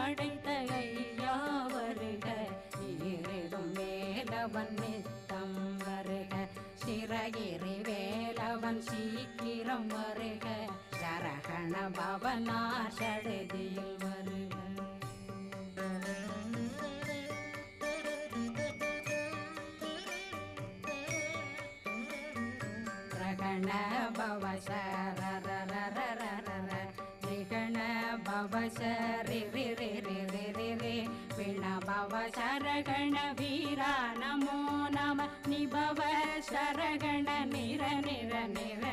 படைத்த ஐயா வருக, ஈரிடும் வேலவன் நித்தம் வருக, சிறகிரி வேலவன் சீக்கிரம் வருக, சரகண பவனா சடுதியில் வருக. ரகண பவ சரரரரரரர ரிகண பவ சரி ரி ரி ரி ரி ரி ரி பிண பவ சரகண வீரா நமோ நம நிபவ சரகண நிர நிர நிர